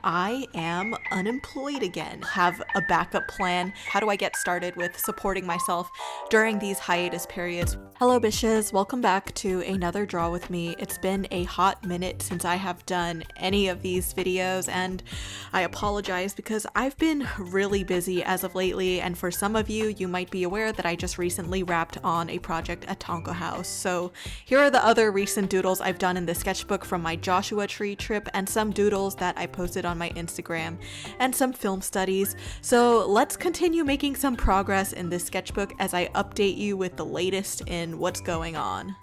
I am unemployed again. Have a backup plan. How do I get started with supporting myself during these hiatus periods? Hello bitches, welcome back to another draw with me. It's been a hot minute since I have done any of these videos, and I apologize because I've been really busy as of lately, and for some of you, you might be aware that I just recently wrapped on a project at Tonka House. So here are the other recent doodles I've done in the sketchbook from my Joshua Tree trip, and some doodles that I posted on my Instagram, and some film studies. So let's continue making some progress in this sketchbook as I update you with the latest in what's going on.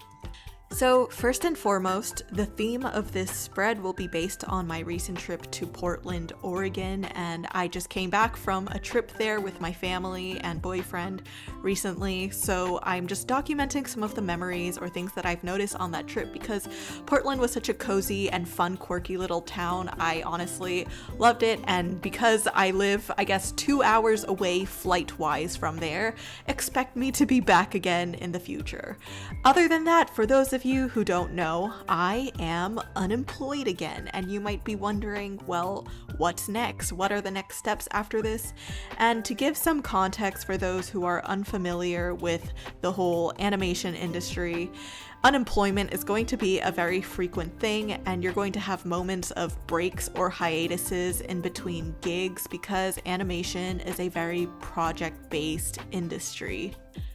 So first and foremost, the theme of this spread will be based on my recent trip to Portland, Oregon, and I just came back from a trip there with my family and boyfriend recently, so I'm just documenting some of the memories or things that I've noticed on that trip because Portland was such a cozy and fun, quirky little town. I honestly loved it, and because I live, I guess, 2 hours away flight-wise from there, expect me to be back again in the future. Other than that, for those of you who don't know, I am unemployed again, and you might be wondering, well, what's next? What are the next steps after this? And to give some context for those who are unfamiliar with the whole animation industry, unemployment is going to be a very frequent thing, and you're going to have moments of breaks or hiatuses in between gigs because animation is a very project-based industry.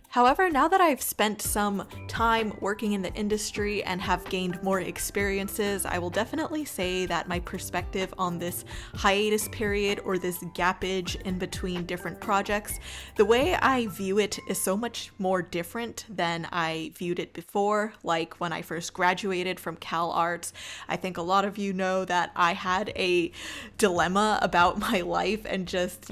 However, now that I've spent some time working in the industry and have gained more experiences, I will definitely say that my perspective on this hiatus period or this gappage in between different projects, the way I view it is so much more different than I viewed it before. Like when I first graduated from Cal Arts, I think a lot of you know that I had a dilemma about my life and just,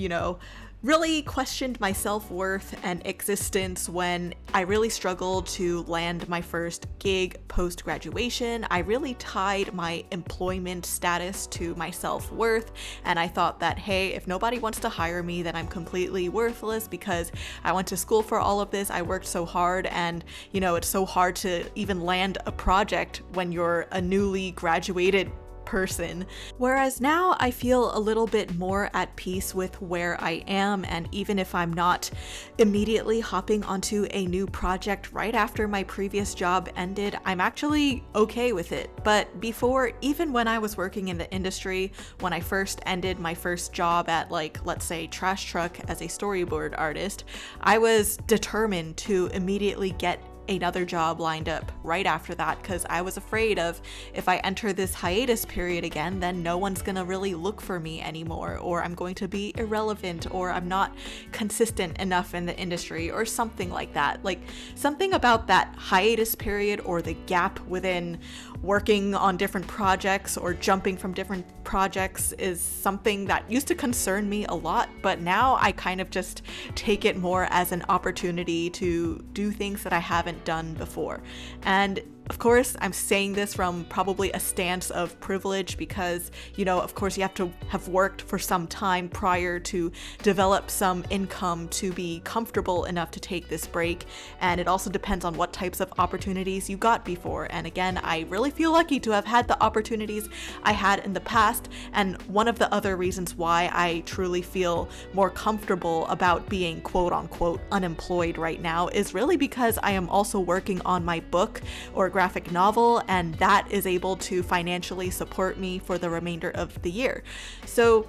really questioned my self-worth and existence when I really struggled to land my first gig post-graduation. I really tied my employment status to my self-worth, and I thought that, hey, if nobody wants to hire me, then I'm completely worthless because I went to school for all of this, I worked so hard, and it's so hard to even land a project when you're a newly graduated person. Whereas now I feel a little bit more at peace with where I am, and even if I'm not immediately hopping onto a new project right after my previous job ended, I'm actually okay with it. But before, even when I was working in the industry, when I first ended my first job at, let's say Trash Truck as a storyboard artist, I was determined to immediately get another job lined up right after that because I was afraid of if I enter this hiatus period again, then no one's gonna really look for me anymore, or I'm going to be irrelevant, or I'm not consistent enough in the industry, or something like that. Like something about that hiatus period or the gap within working on different projects or jumping from different projects is something that used to concern me a lot, but now I kind of just take it more as an opportunity to do things that I haven't done before. And of course, I'm saying this from probably a stance of privilege because, of course you have to have worked for some time prior to develop some income to be comfortable enough to take this break. And it also depends on what types of opportunities you got before. And again, I really feel lucky to have had the opportunities I had in the past. And one of the other reasons why I truly feel more comfortable about being quote unquote unemployed right now is really because I am also working on my book or graphic novel, and that is able to financially support me for the remainder of the year. So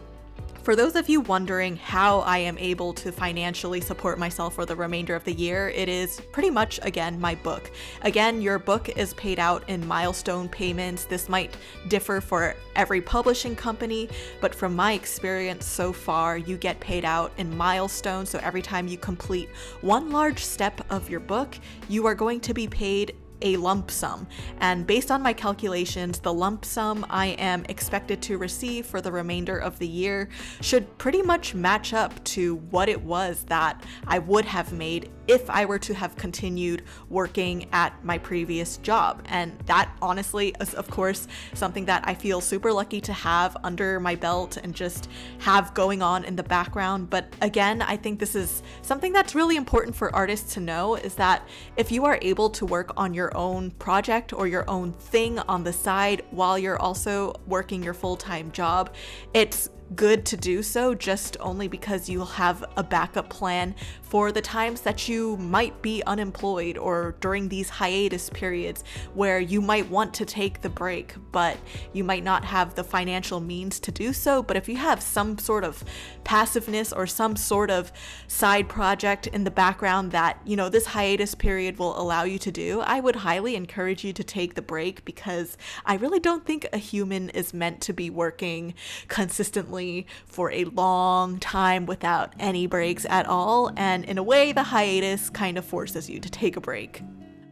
for those of you wondering how I am able to financially support myself for the remainder of the year, it is pretty much, again, my book. Again, your book is paid out in milestone payments. This might differ for every publishing company, but from my experience so far, you get paid out in milestones. So every time you complete one large step of your book, you are going to be paid a lump sum. And based on my calculations, the lump sum I am expected to receive for the remainder of the year should pretty much match up to what it was that I would have made if I were to have continued working at my previous job. And that honestly is, of course, something that I feel super lucky to have under my belt and just have going on in the background. But again, I think this is something that's really important for artists to know, is that if you are able to work on your your own project or your own thing on the side while you're also working your full-time job, it's good to do so, just only because you'll have a backup plan for the times that you might be unemployed or during these hiatus periods where you might want to take the break, but you might not have the financial means to do so. But if you have some sort of passiveness or some sort of side project in the background that, this hiatus period will allow you to do, I would highly encourage you to take the break, because I really don't think a human is meant to be working consistently for a long time without any breaks at all, and in a way the hiatus kind of forces you to take a break.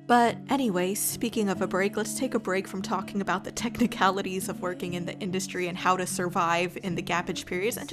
But anyway, speaking of a break, let's take a break from talking about the technicalities of working in the industry and how to survive in the gappage periods. And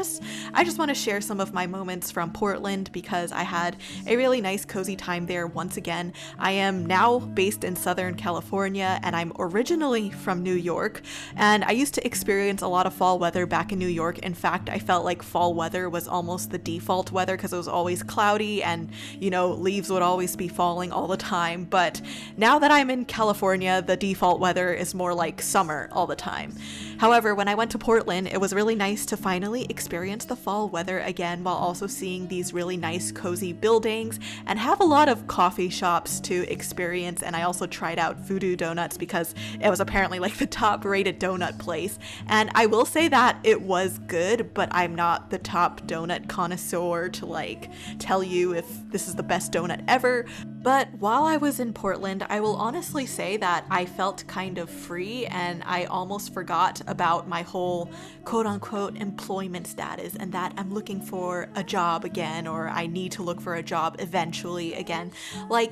I just want to share some of my moments from Portland, because I had a really nice cozy time there once again. I am now based in Southern California, and I'm originally from New York, and I used to experience a lot of fall weather back in New York. In fact, I felt like fall weather was almost the default weather, because it was always cloudy and, leaves would always be falling all the time. But now that I'm in California, the default weather is more like summer all the time. However, when I went to Portland, it was really nice to finally experience the fall weather again, while also seeing these really nice cozy buildings and have a lot of coffee shops to experience. And I also tried out Voodoo Donuts, because it was apparently like the top rated donut place. And I will say that it was good, but I'm not the top donut connoisseur to tell you if this is the best donut ever. But while I was in Portland, I will honestly say that I felt kind of free, and I almost forgot about my whole quote-unquote employment status, and that I'm looking for a job again, or I need to look for a job eventually again.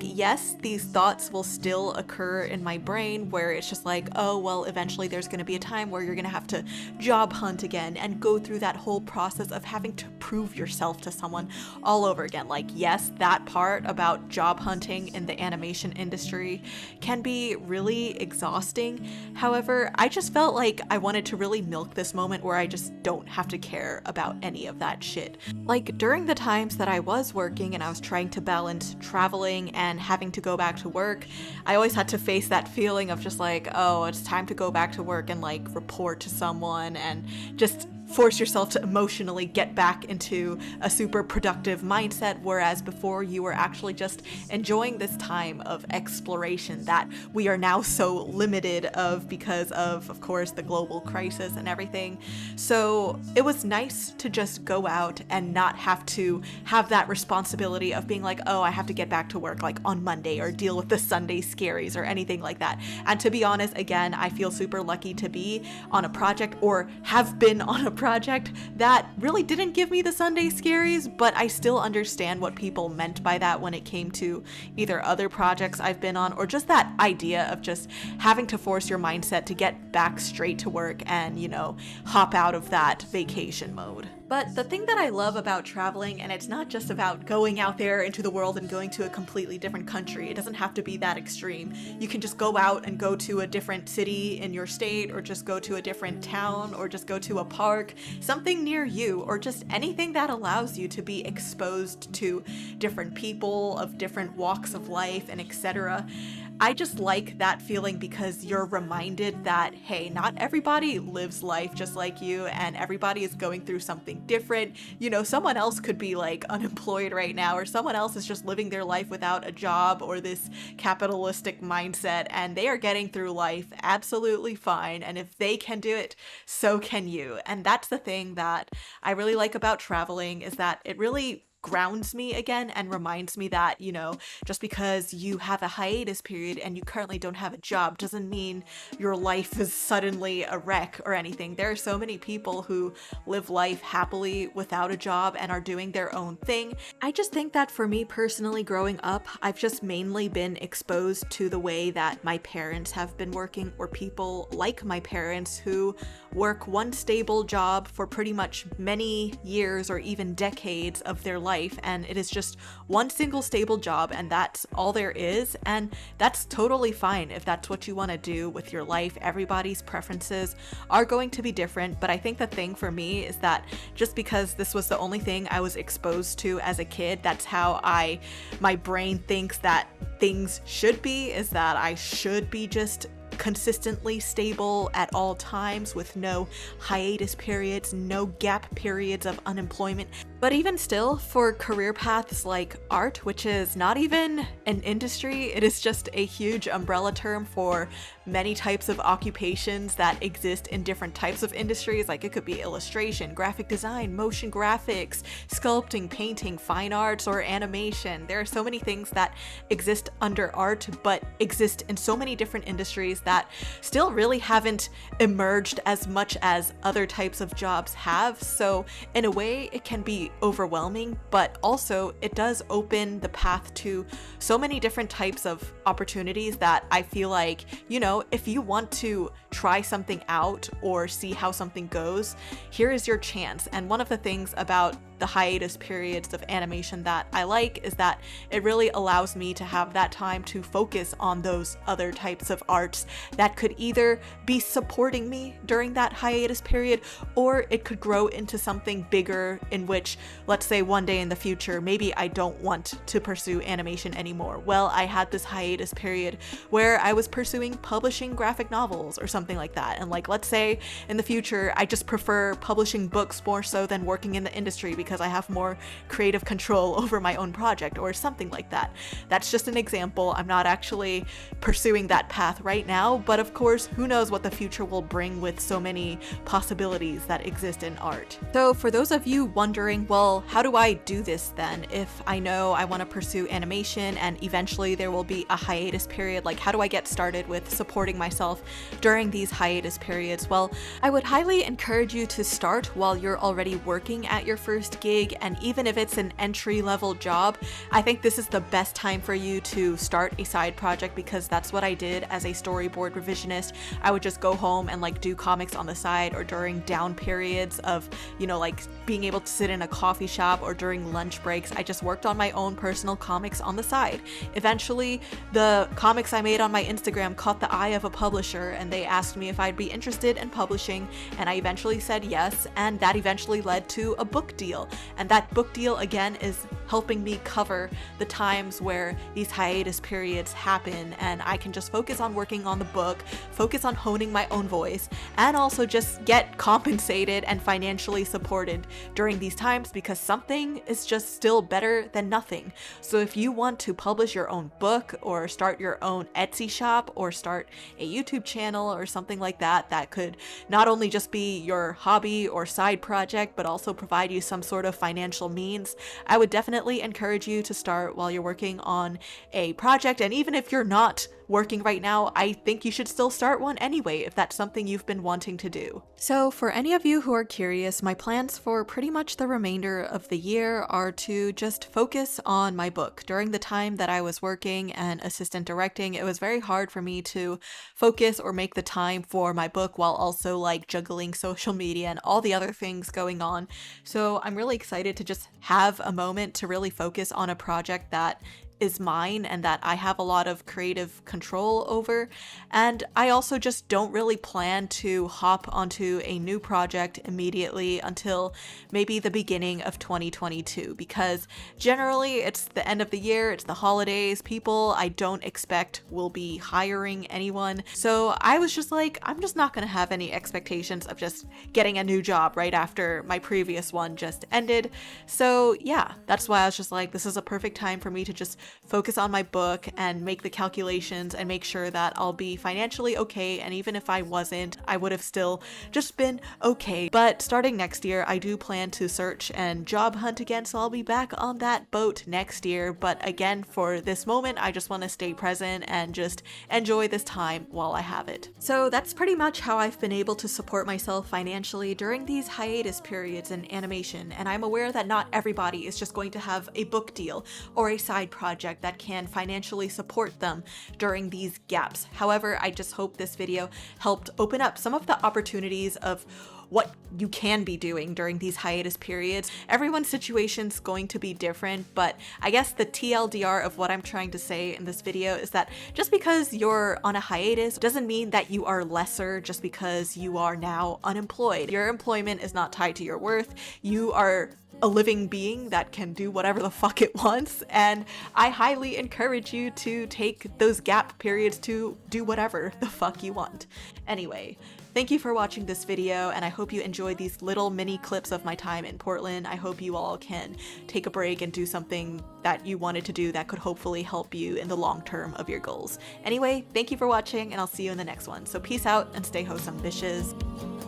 Yes, these thoughts will still occur in my brain, where it's just oh, well, eventually there's going to be a time where you're going to have to job hunt again and go through that whole process of having to prove yourself to someone all over again. Yes, that part about job hunting in the animation industry can be really exhausting. However, I just felt like I wanted to really milk this moment where I just don't have to care about any of that shit. During the times that I was working and I was trying to balance traveling and having to go back to work, I always had to face that feeling of just oh, it's time to go back to work and report to someone and just force yourself to emotionally get back into a super productive mindset, whereas before you were actually just enjoying this time of exploration that we are now so limited of because of course, the global crisis and everything. So it was nice to just go out and not have to have that responsibility of being oh, I have to get back to work on Monday, or deal with the Sunday scaries or anything like that. And to be honest, again, I feel super lucky to be on a project, or have been on a project that really didn't give me the Sunday scaries, but I still understand what people meant by that when it came to either other projects I've been on, or just that idea of just having to force your mindset to get back straight to work and, hop out of that vacation mode. But the thing that I love about traveling, and it's not just about going out there into the world and going to a completely different country. It doesn't have to be that extreme. You can just go out and go to a different city in your state, or just go to a different town, or just go to a park, something near you, or just anything that allows you to be exposed to different people of different walks of life and etc. I just like that feeling, because you're reminded that, hey, not everybody lives life just like you, and everybody is going through something different. Someone else could be unemployed right now, or someone else is just living their life without a job or this capitalistic mindset, and they are getting through life absolutely fine. And if they can do it, so can you. And that's the thing that I really like about traveling, is that it really grounds me again and reminds me that, just because you have a hiatus period and you currently don't have a job doesn't mean your life is suddenly a wreck or anything. There are so many people who live life happily without a job and are doing their own thing. I just think that for me personally, growing up, I've just mainly been exposed to the way that my parents have been working, or people like my parents who work one stable job for pretty much many years or even decades of their life life and it is just one single stable job and that's all there is. And that's totally fine if that's what you want to do with your life. Everybody's preferences are going to be different, but I think the thing for me is that just because this was the only thing I was exposed to as a kid, that's how my brain thinks that things should be, is that I should be just consistently stable at all times with no hiatus periods, no gap periods of unemployment. But even still, for career paths like art, which is not even an industry, it is just a huge umbrella term for many types of occupations that exist in different types of industries. Like it could be illustration, graphic design, motion graphics, sculpting, painting, fine arts, or animation. There are so many things that exist under art, but exist in so many different industries that still really haven't emerged as much as other types of jobs have. So in a way, it can be overwhelming, but also it does open the path to so many different types of opportunities that I feel like, if you want to try something out or see how something goes, here is your chance. And one of the things about the hiatus periods of animation that I like is that it really allows me to have that time to focus on those other types of arts that could either be supporting me during that hiatus period, or it could grow into something bigger in which, let's say one day in the future, maybe I don't want to pursue animation anymore. Well, I had this hiatus period where I was pursuing publishing graphic novels or something like that. And let's say in the future, I just prefer publishing books more so than working in the industry because I have more creative control over my own project or something like that. That's just an example. I'm not actually pursuing that path right now, but of course, who knows what the future will bring with so many possibilities that exist in art. So for those of you wondering, well, how do I do this then? If I know I want to pursue animation and eventually there will be a hiatus period, how do I get started with supporting myself during these hiatus periods? Well, I would highly encourage you to start while you're already working at your first gig, and even if it's an entry-level job, I think this is the best time for you to start a side project, because that's what I did as a storyboard revisionist. I would just go home and do comics on the side, or during down periods of, being able to sit in a coffee shop, or during lunch breaks, I just worked on my own personal comics on the side. Eventually, the comics I made on my Instagram caught the eye of a publisher, and they asked me if I'd be interested in publishing, and I eventually said yes, and that eventually led to a book deal. And that book deal, again, is helping me cover the times where these hiatus periods happen, and I can just focus on working on the book, focus on honing my own voice, and also just get compensated and financially supported during these times, because something is just still better than nothing. So if you want to publish your own book, or start your own Etsy shop, or start a YouTube channel or something like that, that could not only just be your hobby or side project, but also provide you some sort of financial means, I would definitely encourage you to start while you're working on a project. And even if you're not working right now, I think you should still start one anyway if that's something you've been wanting to do. So for any of you who are curious, my plans for pretty much the remainder of the year are to just focus on my book. During the time that I was working and assistant directing, it was very hard for me to focus or make the time for my book while also juggling social media and all the other things going on. So I'm really excited to just have a moment to really focus on a project that is mine and that I have a lot of creative control over. And I also just don't really plan to hop onto a new project immediately until maybe the beginning of 2022, because generally it's the end of the year, it's the holidays, people I don't expect will be hiring anyone. So I was just I'm just not gonna have any expectations of just getting a new job right after my previous one just ended. So yeah, that's why I was just this is a perfect time for me to just focus on my book and make the calculations and make sure that I'll be financially okay. And even if I wasn't, I would have still just been okay. But starting next year, I do plan to search and job hunt again, so I'll be back on that boat next year. But again, for this moment, I just want to stay present and just enjoy this time while I have it. So that's pretty much how I've been able to support myself financially during these hiatus periods in animation. And I'm aware that not everybody is just going to have a book deal or a side project that can financially support them during these gaps. However, I just hope this video helped open up some of the opportunities of what you can be doing during these hiatus periods. Everyone's situation's going to be different, but I guess the TLDR of what I'm trying to say in this video is that just because you're on a hiatus doesn't mean that you are lesser just because you are now unemployed. Your employment is not tied to your worth. You are a living being that can do whatever the fuck it wants, and I highly encourage you to take those gap periods to do whatever the fuck you want. Anyway, thank you for watching this video, and I hope you enjoyed these little mini clips of my time in Portland. I hope you all can take a break and do something that you wanted to do that could hopefully help you in the long term of your goals. Anyway, thank you for watching, and I'll see you in the next one. So peace out and stay wholesome, bitches.